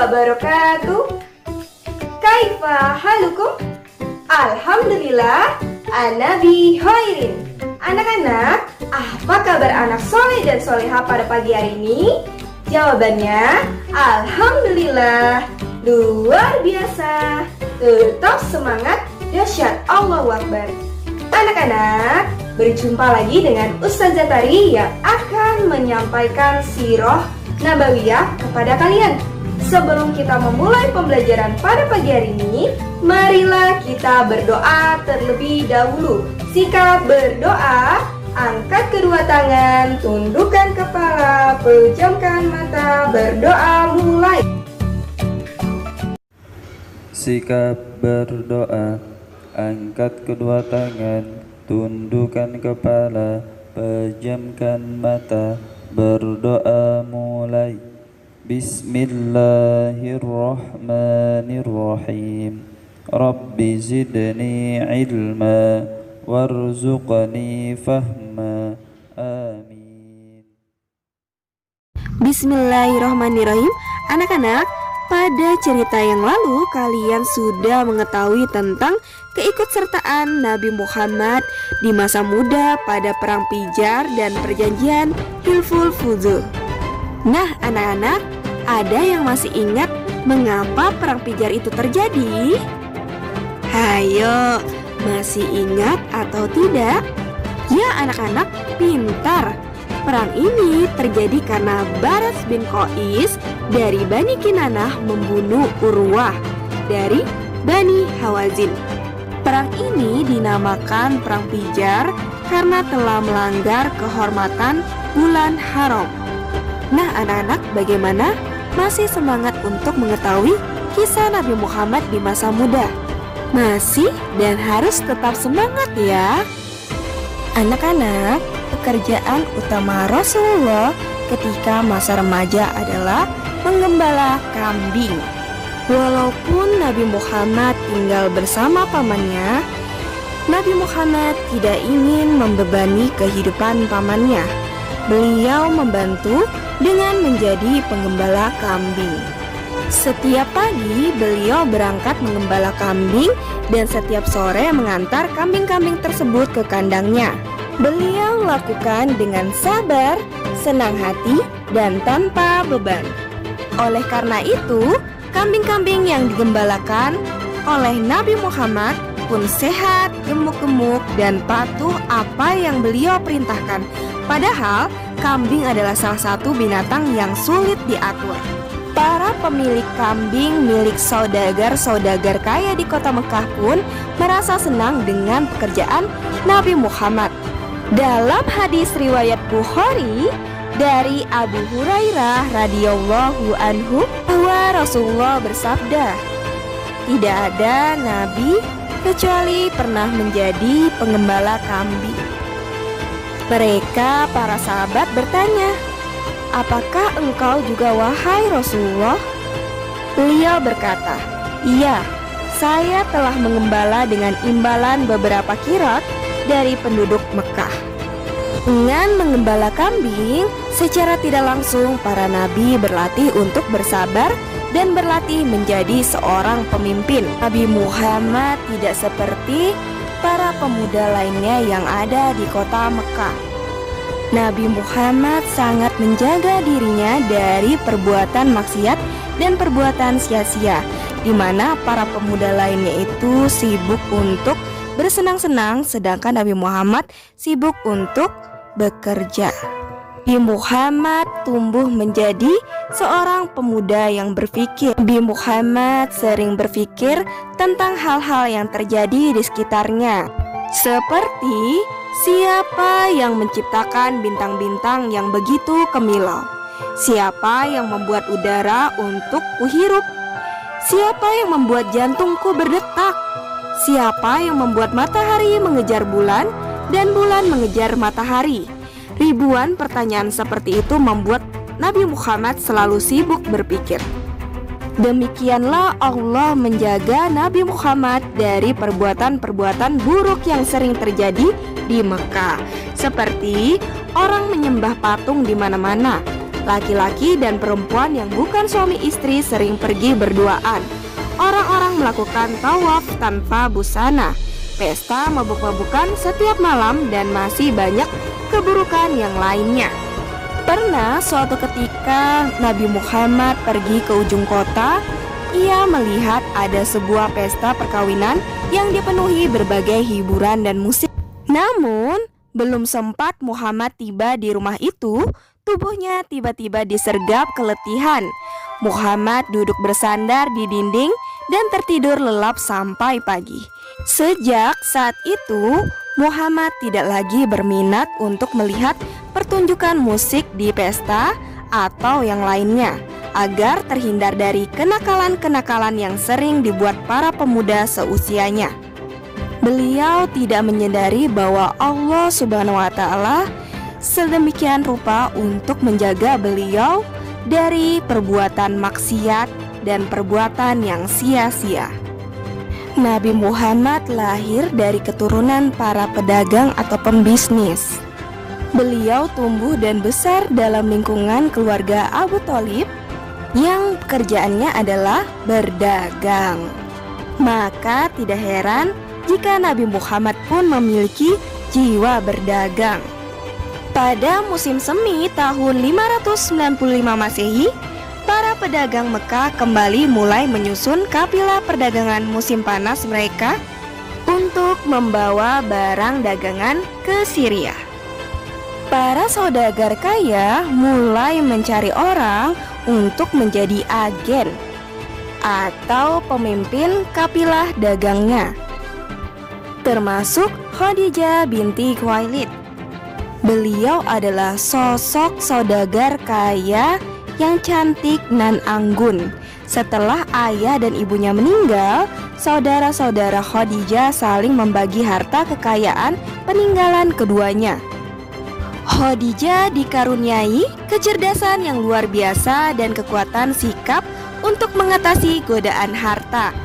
wabarakatuh. Kaifa halukum? Alhamdulillah, ana bi khairin. Anak-anak, apa kabar anak soleh dan soleha pada pagi hari ini? Jawabannya, alhamdulillah, luar biasa. Tetap semangat, dahsyat, Allahu Akbar. Anak-anak, berjumpa lagi dengan Ustazah Tari yang akan menyampaikan sirah nabawiyah kepada kalian. Sebelum kita memulai pembelajaran pada pagi hari ini, marilah kita berdoa terlebih dahulu. Sikap berdoa, angkat kedua tangan, tundukkan kepala, pejamkan mata, berdoa mulai. Sikap berdoa, angkat kedua tangan, tundukkan kepala, pejamkan mata, berdoa mulai. Bismillahirrahmanirrahim. Rabbi zidni ilma warzuqni fahma. Amin. Bismillahirrahmanirrahim. Anak-anak, pada cerita yang lalu kalian sudah mengetahui tentang keikutsertaan Nabi Muhammad di masa muda pada perang Pijar dan perjanjian Hilful Fuzul. Nah, anak-anak, ada yang masih ingat mengapa perang Pijar itu terjadi? Hayo, masih ingat atau tidak? Ya anak-anak, pintar. Perang ini terjadi karena Baras bin Qais dari Bani Kinanah membunuh Urwah dari Bani Hawazin. Perang ini dinamakan Perang Pijar karena telah melanggar kehormatan bulan haram. Nah anak-anak, bagaimana? Masih semangat untuk mengetahui kisah Nabi Muhammad di masa muda? Masih, dan harus tetap semangat ya. Anak-anak, pekerjaan utama Rasulullah ketika masa remaja adalah menggembala kambing. Walaupun Nabi Muhammad tinggal bersama pamannya, Nabi Muhammad tidak ingin membebani kehidupan pamannya. Beliau membantu dengan menjadi penggembala kambing. Setiap pagi beliau berangkat menggembala kambing dan setiap sore mengantar kambing-kambing tersebut ke kandangnya. Beliau lakukan dengan sabar, senang hati, dan tanpa beban. Oleh karena itu, kambing-kambing yang digembalakan oleh Nabi Muhammad pun sehat, gemuk-gemuk, dan patuh apa yang beliau perintahkan. Padahal, kambing adalah salah satu binatang yang sulit diatur. Para pemilik kambing milik saudagar-saudagar kaya di kota Mekah pun merasa senang dengan pekerjaan Nabi Muhammad. Dalam hadis riwayat Bukhari dari Abu Hurairah radhiyallahu anhu bahwa Rasulullah bersabda, "Tidak ada nabi kecuali pernah menjadi penggembala kambing." Mereka, para sahabat bertanya, "Apakah engkau juga wahai Rasulullah?" Beliau berkata, "Iya, saya telah mengembala dengan imbalan beberapa qirat dari penduduk Mekah." Dengan mengembala kambing, secara tidak langsung para nabi berlatih untuk bersabar dan berlatih menjadi seorang pemimpin. Nabi Muhammad tidak seperti para pemuda lainnya yang ada di kota Mekah. Nabi Muhammad sangat menjaga dirinya dari perbuatan maksiat dan perbuatan sia-sia, di mana para pemuda lainnya itu sibuk untuk bersenang-senang, sedangkan Nabi Muhammad sibuk untuk bekerja. Nabi Muhammad tumbuh menjadi seorang pemuda yang berpikir. Nabi Muhammad sering berpikir tentang hal-hal yang terjadi di sekitarnya, seperti siapa yang menciptakan bintang-bintang yang begitu kemilau, siapa yang membuat udara untuk kuhirup, siapa yang membuat jantungku berdetak, siapa yang membuat matahari mengejar bulan dan bulan mengejar matahari. Ribuan pertanyaan seperti itu membuat Nabi Muhammad selalu sibuk berpikir. Demikianlah Allah menjaga Nabi Muhammad dari perbuatan-perbuatan buruk yang sering terjadi di Mekah, seperti orang menyembah patung di mana-mana, Laki-laki dan perempuan yang bukan suami istri sering pergi berduaan. Orang-orang melakukan tawaf tanpa busana, pesta mabuk-mabukan setiap malam, dan masih banyak keburukan yang lainnya. Pernah suatu ketika Nabi Muhammad pergi ke ujung kota. Ia melihat ada sebuah pesta perkawinan yang dipenuhi berbagai hiburan dan musik. Namun, belum sempat Muhammad tiba di rumah itu, tubuhnya tiba-tiba disergap keletihan. Muhammad duduk bersandar di dinding dan tertidur lelap sampai pagi. Sejak saat itu, Muhammad tidak lagi berminat untuk melihat pertunjukan musik di pesta atau yang lainnya, agar terhindar dari kenakalan-kenakalan yang sering dibuat para pemuda seusianya. Beliau tidak menyadari bahwa Allah Subhanahu wa Ta'ala sedemikian rupa untuk menjaga beliau dari perbuatan maksiat dan perbuatan yang sia-sia. Nabi Muhammad lahir dari keturunan para pedagang atau pembisnis. Beliau tumbuh dan besar dalam lingkungan keluarga Abu Thalib yang pekerjaannya adalah berdagang. Maka tidak heran jika Nabi Muhammad pun memiliki jiwa berdagang. Pada musim semi tahun 595 Masehi, para pedagang Mekah kembali mulai menyusun kafilah perdagangan musim panas mereka untuk membawa barang dagangan ke Syria. Para saudagar kaya mulai mencari orang untuk menjadi agen atau pemimpin kafilah dagangnya, termasuk Khadijah binti Khuwailid. Beliau adalah sosok saudagar kaya yang cantik nan anggun. Setelah ayah dan ibunya meninggal, saudara-saudara Khadijah saling membagi harta kekayaan peninggalan keduanya. Khadijah dikaruniai kecerdasan yang luar biasa dan kekuatan sikap untuk mengatasi godaan harta.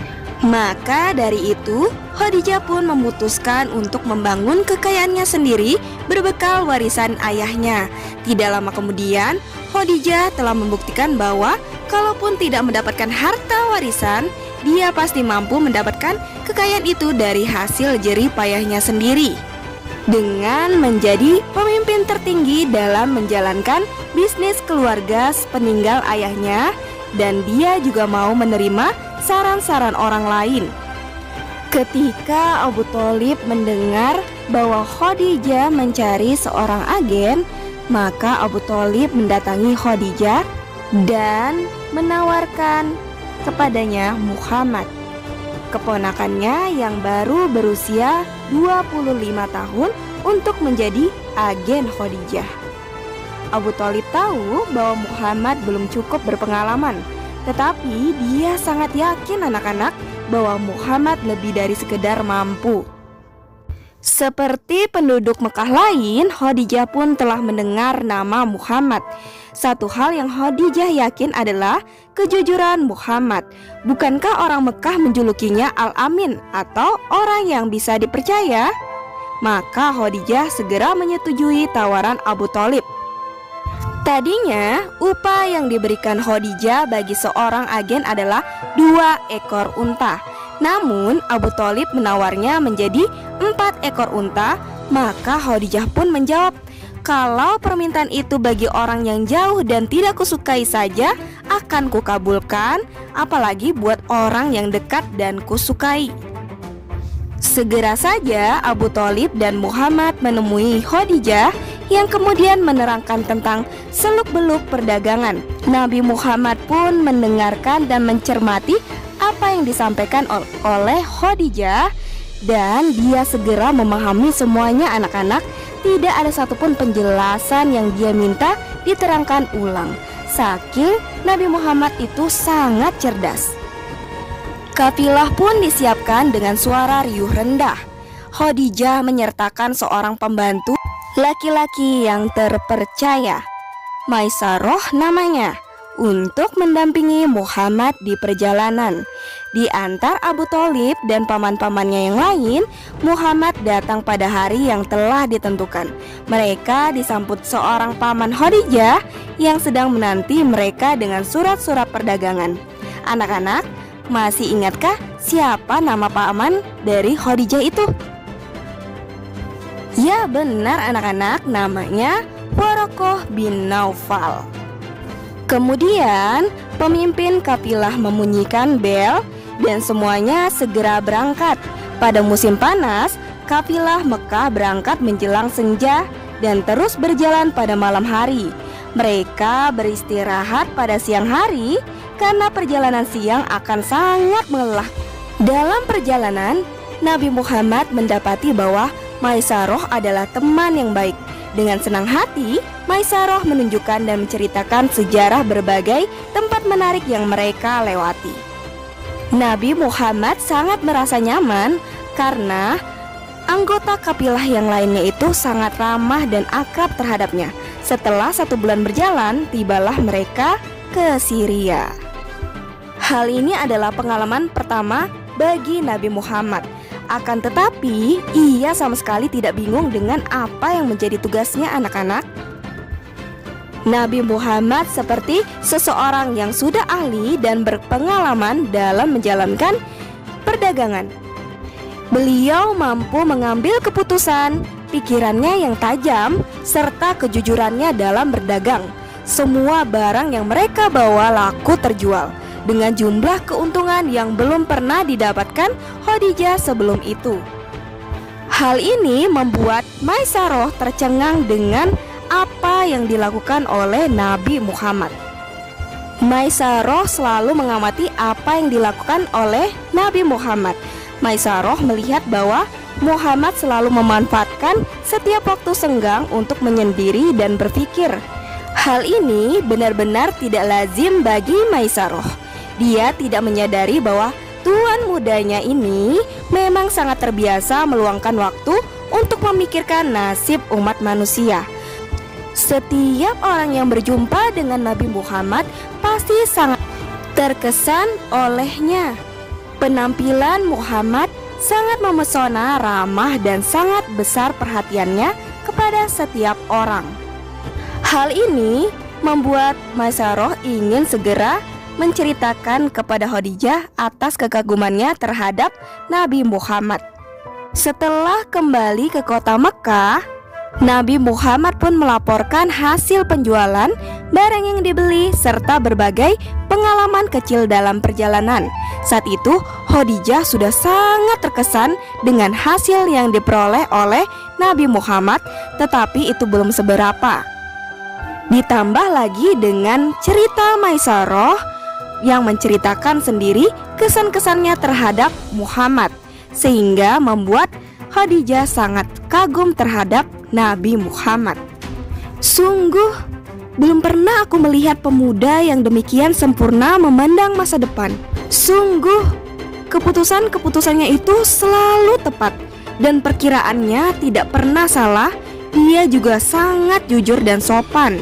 Maka dari itu, Khadijah pun memutuskan untuk membangun kekayaannya sendiri berbekal warisan ayahnya. Tidak lama kemudian, Khadijah telah membuktikan bahwa kalaupun tidak mendapatkan harta warisan, dia pasti mampu mendapatkan kekayaan itu dari hasil jerih payahnya sendiri. Dengan menjadi pemimpin tertinggi dalam menjalankan bisnis keluarga peninggal ayahnya, dan dia juga mau menerima saran-saran orang lain. Ketika Abu Thalib mendengar bahwa Khadijah mencari seorang agen, maka Abu Thalib mendatangi Khadijah dan menawarkan kepadanya Muhammad, keponakannya yang baru berusia 25 tahun, untuk menjadi agen Khadijah. Abu Thalib tahu bahwa Muhammad belum cukup berpengalaman, tetapi dia sangat yakin anak-anak bahwa Muhammad lebih dari sekedar mampu. Seperti penduduk Mekah lain, Khadijah pun telah mendengar nama Muhammad. Satu hal yang Khadijah yakin adalah kejujuran Muhammad. Bukankah orang Mekah menjulukinya Al-Amin atau orang yang bisa dipercaya? Maka Khadijah segera menyetujui tawaran Abu Thalib. Tadinya, upah yang diberikan Khadijah bagi seorang agen adalah 2 ekor unta. Namun Abu Thalib menawarnya menjadi 4 ekor unta. Maka Khadijah pun menjawab, kalau permintaan itu bagi orang yang jauh dan tidak kusukai saja, akan kukabulkan, apalagi buat orang yang dekat dan kusukai. Segera saja Abu Thalib dan Muhammad menemui Khadijah, yang kemudian menerangkan tentang seluk-beluk perdagangan. Nabi Muhammad pun mendengarkan dan mencermati apa yang disampaikan oleh Khadijah, dan dia segera memahami semuanya anak-anak. Tidak ada satupun penjelasan yang dia minta diterangkan ulang. Saking Nabi Muhammad itu sangat cerdas. Kafilah pun disiapkan dengan suara riuh rendah. Khadijah menyertakan seorang pembantu laki-laki yang terpercaya, Maisarah namanya, untuk mendampingi Muhammad di perjalanan. Di antar Abu Thalib dan paman-pamannya yang lain, Muhammad datang pada hari yang telah ditentukan. Mereka disambut seorang paman Khadijah yang sedang menanti mereka dengan surat-surat perdagangan. Anak-anak, masih ingatkah siapa nama paman dari Khadijah itu? Ya benar anak-anak, namanya Waraqah bin Naufal. Kemudian pemimpin kafilah membunyikan bel dan semuanya segera berangkat. Pada musim panas, kafilah Mekah berangkat menjelang senja dan terus berjalan pada malam hari. Mereka beristirahat pada siang hari karena perjalanan siang akan sangat melelahkan. Dalam perjalanan, Nabi Muhammad mendapati bahwa Maisarah adalah teman yang baik. Dengan senang hati, Maisarah menunjukkan dan menceritakan sejarah berbagai tempat menarik yang mereka lewati. Nabi Muhammad sangat merasa nyaman karena anggota kafilah yang lainnya itu sangat ramah dan akrab terhadapnya. Setelah 1 bulan berjalan, tibalah mereka ke Syria. Hal ini adalah pengalaman pertama bagi Nabi Muhammad. Akan tetapi, ia sama sekali tidak bingung dengan apa yang menjadi tugasnya anak-anak. Nabi Muhammad seperti seseorang yang sudah ahli dan berpengalaman dalam menjalankan perdagangan. Beliau mampu mengambil keputusan, pikirannya yang tajam, serta kejujurannya dalam berdagang. Semua barang yang mereka bawa laku terjual dengan jumlah keuntungan yang belum pernah didapatkan Khadijah sebelum itu. Hal ini membuat Maisarah tercengang dengan apa yang dilakukan oleh Nabi Muhammad. Maisarah selalu mengamati apa yang dilakukan oleh Nabi Muhammad. Maisarah melihat bahwa Muhammad selalu memanfaatkan setiap waktu senggang untuk menyendiri dan berpikir. Hal ini benar-benar tidak lazim bagi Maisarah. Dia tidak menyadari bahwa tuan mudanya ini memang sangat terbiasa meluangkan waktu untuk memikirkan nasib umat manusia. Setiap orang yang berjumpa dengan Nabi Muhammad pasti sangat terkesan olehnya. Penampilan Muhammad sangat memesona, ramah, dan sangat besar perhatiannya kepada setiap orang. Hal ini membuat Maisarah ingin segera menceritakan kepada Khadijah atas kekagumannya terhadap Nabi Muhammad. Setelah kembali ke kota Mekah, Nabi Muhammad pun melaporkan hasil penjualan barang yang dibeli serta berbagai pengalaman kecil dalam perjalanan. Saat itu Khadijah sudah sangat terkesan dengan hasil yang diperoleh oleh Nabi Muhammad, tetapi itu belum seberapa. Ditambah lagi dengan cerita Maisarah yang menceritakan sendiri kesan-kesannya terhadap Muhammad, sehingga membuat Khadijah sangat kagum terhadap Nabi Muhammad. Sungguh, belum pernah aku melihat pemuda yang demikian sempurna memandang masa depan. Sungguh, keputusan-keputusannya itu selalu tepat dan perkiraannya tidak pernah salah. Dia juga sangat jujur dan sopan.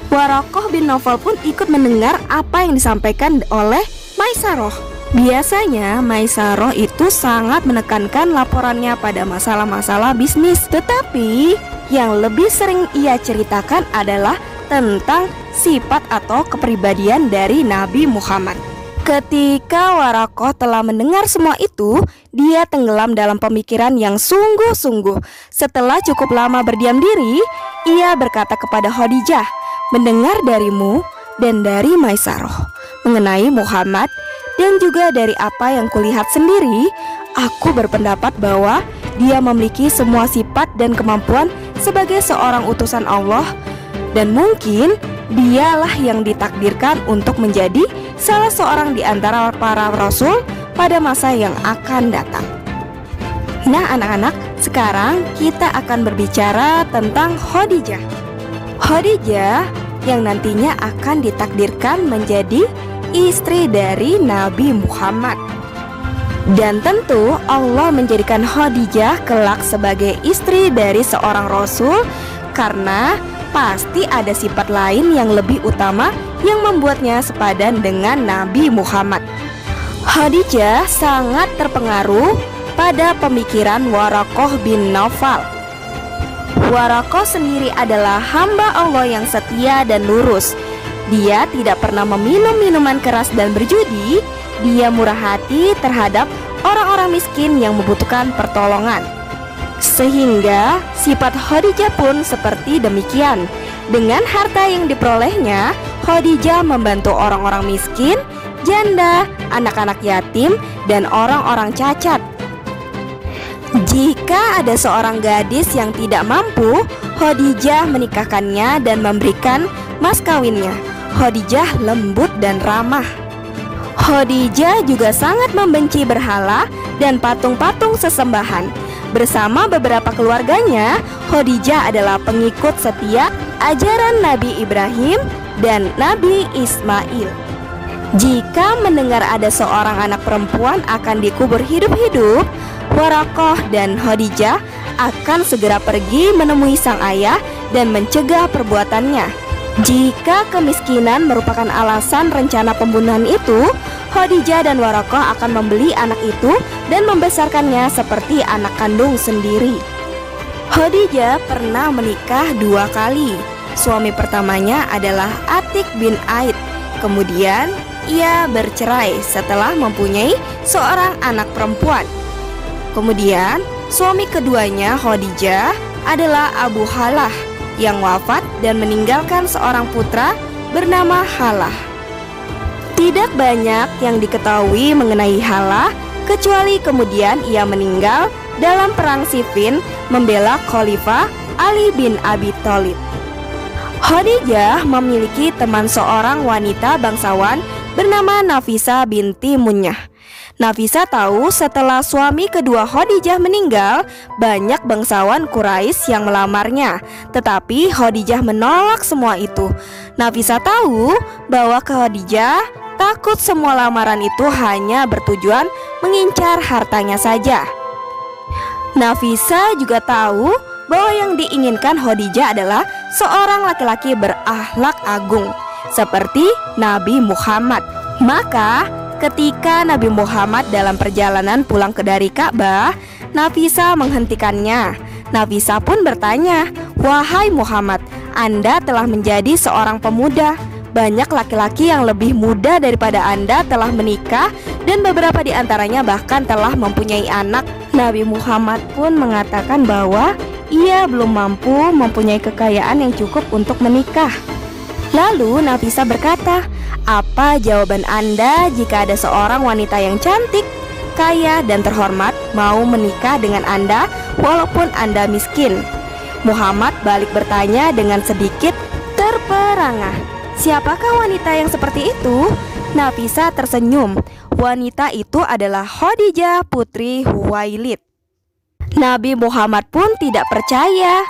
Waraqah bin Naufal pun ikut mendengar apa yang disampaikan oleh Maisarah. Biasanya Maisarah itu sangat menekankan laporannya pada masalah-masalah bisnis, tetapi yang lebih sering ia ceritakan adalah tentang sifat atau kepribadian dari Nabi Muhammad. Ketika Waraqah telah mendengar semua itu, dia tenggelam dalam pemikiran yang sungguh-sungguh. Setelah cukup lama berdiam diri, ia berkata kepada Khadijah, "Mendengar darimu dan dari Maisarah mengenai Muhammad dan juga dari apa yang kulihat sendiri, aku berpendapat bahwa dia memiliki semua sifat dan kemampuan sebagai seorang utusan Allah, dan mungkin dialah yang ditakdirkan untuk menjadi salah seorang di antara para rasul pada masa yang akan datang." Nah anak-anak, sekarang kita akan berbicara tentang Khadijah. Khadijah yang nantinya akan ditakdirkan menjadi istri dari Nabi Muhammad. Dan tentu Allah menjadikan Khadijah kelak sebagai istri dari seorang rasul karena pasti ada sifat lain yang lebih utama yang membuatnya sepadan dengan Nabi Muhammad. Khadijah sangat terpengaruh pada pemikiran Waraqah bin Naufal. Waraqah sendiri adalah hamba Allah yang setia dan lurus. Dia tidak pernah meminum minuman keras dan berjudi. Dia murah hati terhadap orang-orang miskin yang membutuhkan pertolongan. Sehingga sifat Khadijah pun seperti demikian. Dengan harta yang diperolehnya, Khadijah membantu orang-orang miskin, janda, anak-anak yatim, dan orang-orang cacat. Jika ada seorang gadis yang tidak mampu, Khadijah menikahkannya dan memberikan mas kawinnya. Khadijah lembut dan ramah. Khadijah juga sangat membenci berhala dan patung-patung sesembahan. Bersama beberapa keluarganya, Khadijah adalah pengikut setia ajaran Nabi Ibrahim dan Nabi Ismail. Jika mendengar ada seorang anak perempuan akan dikubur hidup-hidup, Waraqah dan Khadijah akan segera pergi menemui sang ayah dan mencegah perbuatannya. Jika kemiskinan merupakan alasan rencana pembunuhan itu, Khadijah dan Waraqah akan membeli anak itu dan membesarkannya seperti anak kandung sendiri. Khadijah pernah menikah 2 kali. Suami pertamanya adalah Atik bin Aid. Kemudian ia bercerai setelah mempunyai seorang anak perempuan. Kemudian suami keduanya Khadijah adalah Abu Halah yang wafat dan meninggalkan seorang putra bernama Halah. Tidak banyak yang diketahui mengenai Halah, kecuali kemudian ia meninggal dalam perang Siffin membela Khalifah Ali bin Abi Thalib. Khadijah memiliki teman seorang wanita bangsawan bernama Nafisa binti Munyah. Nafisa tahu setelah suami kedua Khadijah meninggal, banyak bangsawan Quraisy yang melamarnya. Tetapi Khadijah menolak semua itu. Nafisa tahu bahwa Khadijah takut semua lamaran itu hanya bertujuan mengincar hartanya saja. Nafisa juga tahu bahwa yang diinginkan Khadijah adalah seorang laki-laki berakhlak agung seperti Nabi Muhammad. Maka ketika Nabi Muhammad dalam perjalanan pulang dari Ka'bah, Nafisa menghentikannya. Nafisa pun bertanya, "Wahai Muhammad, Anda telah menjadi seorang pemuda. Banyak laki-laki yang lebih muda daripada Anda telah menikah dan beberapa di antaranya bahkan telah mempunyai anak." Nabi Muhammad pun mengatakan bahwa ia belum mampu mempunyai kekayaan yang cukup untuk menikah. Lalu Nafisa berkata, "Apa jawaban Anda jika ada seorang wanita yang cantik, kaya, dan terhormat mau menikah dengan Anda walaupun Anda miskin?" Muhammad balik bertanya dengan sedikit terperangah, "Siapakah wanita yang seperti itu?" Nafisa tersenyum. Wanita itu adalah Khadijah putri Huwailid. Nabi Muhammad pun tidak percaya.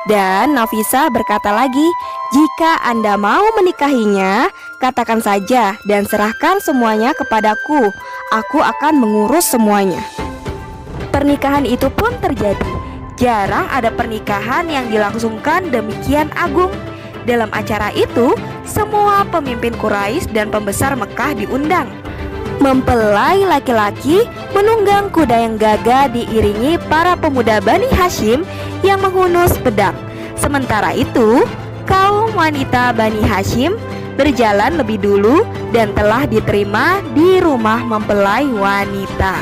Dan Nafisa berkata lagi, "Jika Anda mau menikahinya, katakan saja dan serahkan semuanya kepadaku. Aku akan mengurus semuanya." Pernikahan itu pun terjadi. Jarang ada pernikahan yang dilangsungkan demikian agung. Dalam acara itu, semua pemimpin Quraisy dan pembesar Mekah diundang. Mempelai laki-laki menunggang kuda yang gagah diiringi para pemuda Bani Hashim yang menghunus pedang. Sementara itu, kaum wanita Bani Hashim berjalan lebih dulu dan telah diterima di rumah mempelai wanita.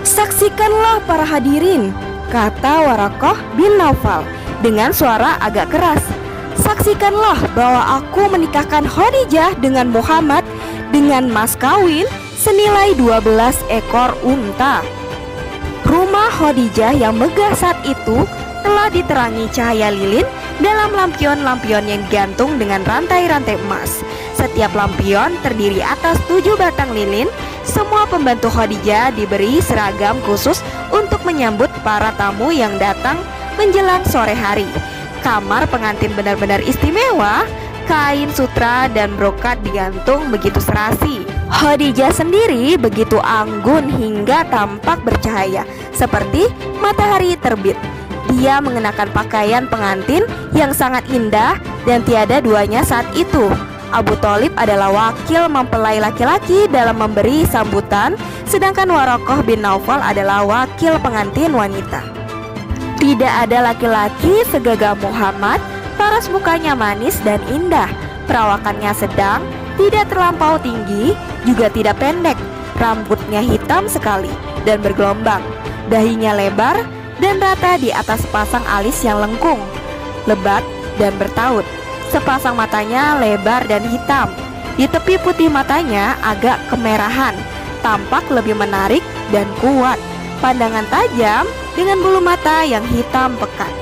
"Saksikanlah para hadirin," kata Waraqah bin Naufal dengan suara agak keras. "Saksikanlah bahwa aku menikahkan Khadijah dengan Muhammad dengan mas kawin senilai 12 ekor unta." Rumah Khadijah yang megah saat itu telah diterangi cahaya lilin dalam lampion-lampion yang digantung dengan rantai-rantai emas. Setiap lampion terdiri atas 7 batang lilin. Semua pembantu Khadijah diberi seragam khusus untuk menyambut para tamu yang datang menjelang sore hari. Kamar pengantin benar-benar istimewa. Kain sutra dan brokat digantung begitu serasi. Khadijah sendiri begitu anggun hingga tampak bercahaya seperti matahari terbit. Dia mengenakan pakaian pengantin yang sangat indah dan tiada duanya saat itu. Abu Thalib adalah wakil mempelai laki-laki dalam memberi sambutan, sedangkan Waraqah bin Naufal adalah wakil pengantin wanita. Tidak ada laki-laki segagah Muhammad. Paras mukanya manis dan indah, perawakannya sedang, tidak terlampau tinggi, juga tidak pendek. Rambutnya hitam sekali dan bergelombang, dahinya lebar dan rata di atas sepasang alis yang lengkung, lebat dan bertaut. Sepasang matanya lebar dan hitam. Di tepi putih matanya agak kemerahan, tampak lebih menarik dan kuat. Pandangan tajam dengan bulu mata yang hitam pekat.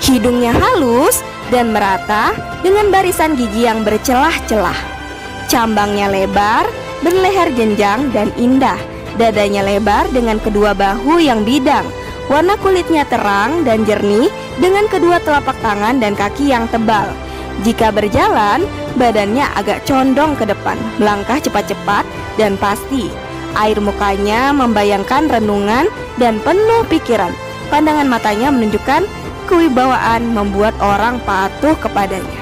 Hidungnya halus dan merata dengan barisan gigi yang bercelah-celah. Cambangnya lebar, berleher jenjang dan indah. Dadanya lebar dengan kedua bahu yang bidang. Warna kulitnya terang dan jernih dengan kedua telapak tangan dan kaki yang tebal. Jika berjalan, badannya agak condong ke depan, melangkah cepat-cepat dan pasti. Air mukanya membayangkan renungan dan penuh pikiran. Pandangan matanya menunjukkan kewibawaan, membuat orang patuh kepadanya.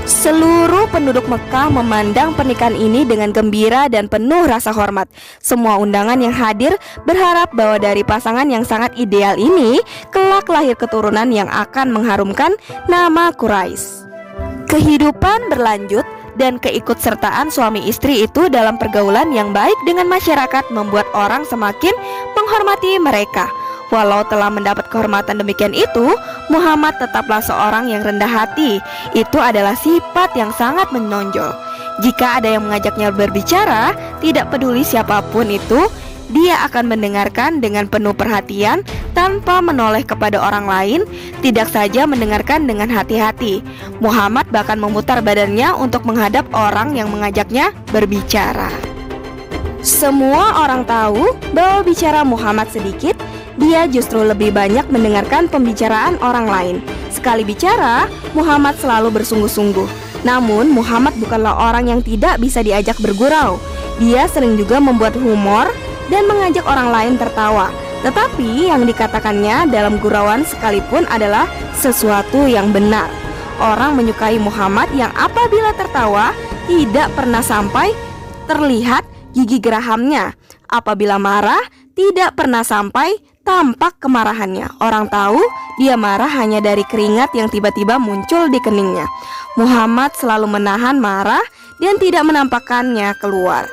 Seluruh penduduk Mekah memandang pernikahan ini dengan gembira dan penuh rasa hormat. Semua undangan yang hadir berharap bahwa dari pasangan yang sangat ideal ini kelak lahir keturunan yang akan mengharumkan nama Quraisy. Kehidupan berlanjut dan keikutsertaan suami istri itu dalam pergaulan yang baik dengan masyarakat membuat orang semakin menghormati mereka. Walau telah mendapat kehormatan demikian itu, Muhammad tetaplah seorang yang rendah hati. Itu adalah sifat yang sangat menonjol. Jika ada yang mengajaknya berbicara, tidak peduli siapapun itu, dia akan mendengarkan dengan penuh perhatian tanpa menoleh kepada orang lain. Tidak saja mendengarkan dengan hati-hati, Muhammad bahkan memutar badannya untuk menghadap orang yang mengajaknya berbicara. Semua orang tahu bahwa bicara Muhammad sedikit, dia justru lebih banyak mendengarkan pembicaraan orang lain. Sekali bicara, Muhammad selalu bersungguh-sungguh. Namun Muhammad bukanlah orang yang tidak bisa diajak bergurau. Dia sering juga membuat humor dan mengajak orang lain tertawa. Tetapi yang dikatakannya dalam gurauan sekalipun adalah sesuatu yang benar. Orang menyukai Muhammad yang apabila tertawa tidak pernah sampai terlihat gigi gerahamnya. Apabila marah tidak pernah sampai tampak kemarahannya. Orang tahu dia marah hanya dari keringat yang tiba-tiba muncul di keningnya. Muhammad selalu menahan marah dan tidak menampakkannya keluar.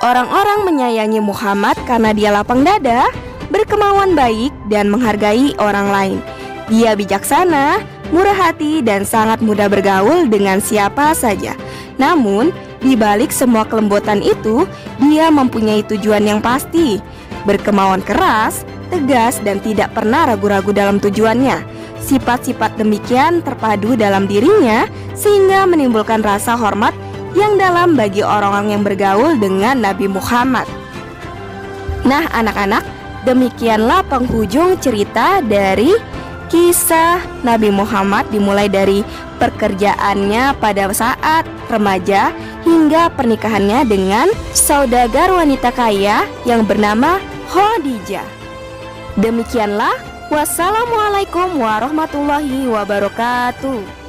Orang-orang menyayangi Muhammad karena dia lapang dada, berkemauan baik, dan menghargai orang lain. Dia bijaksana, murah hati, dan sangat mudah bergaul dengan siapa saja. Namun, di balik semua kelembutan itu, dia mempunyai tujuan yang pasti. Berkemauan keras, tegas, dan tidak pernah ragu-ragu dalam tujuannya. Sifat-sifat demikian terpadu dalam dirinya sehingga menimbulkan rasa hormat yang dalam bagi orang-orang yang bergaul dengan Nabi Muhammad. Nah anak-anak, demikianlah penghujung cerita dari kisah Nabi Muhammad, dimulai dari pekerjaannya pada saat remaja hingga pernikahannya dengan saudagar wanita kaya yang bernama Khadijah. Demikianlah, wassalamualaikum warahmatullahi wabarakatuh.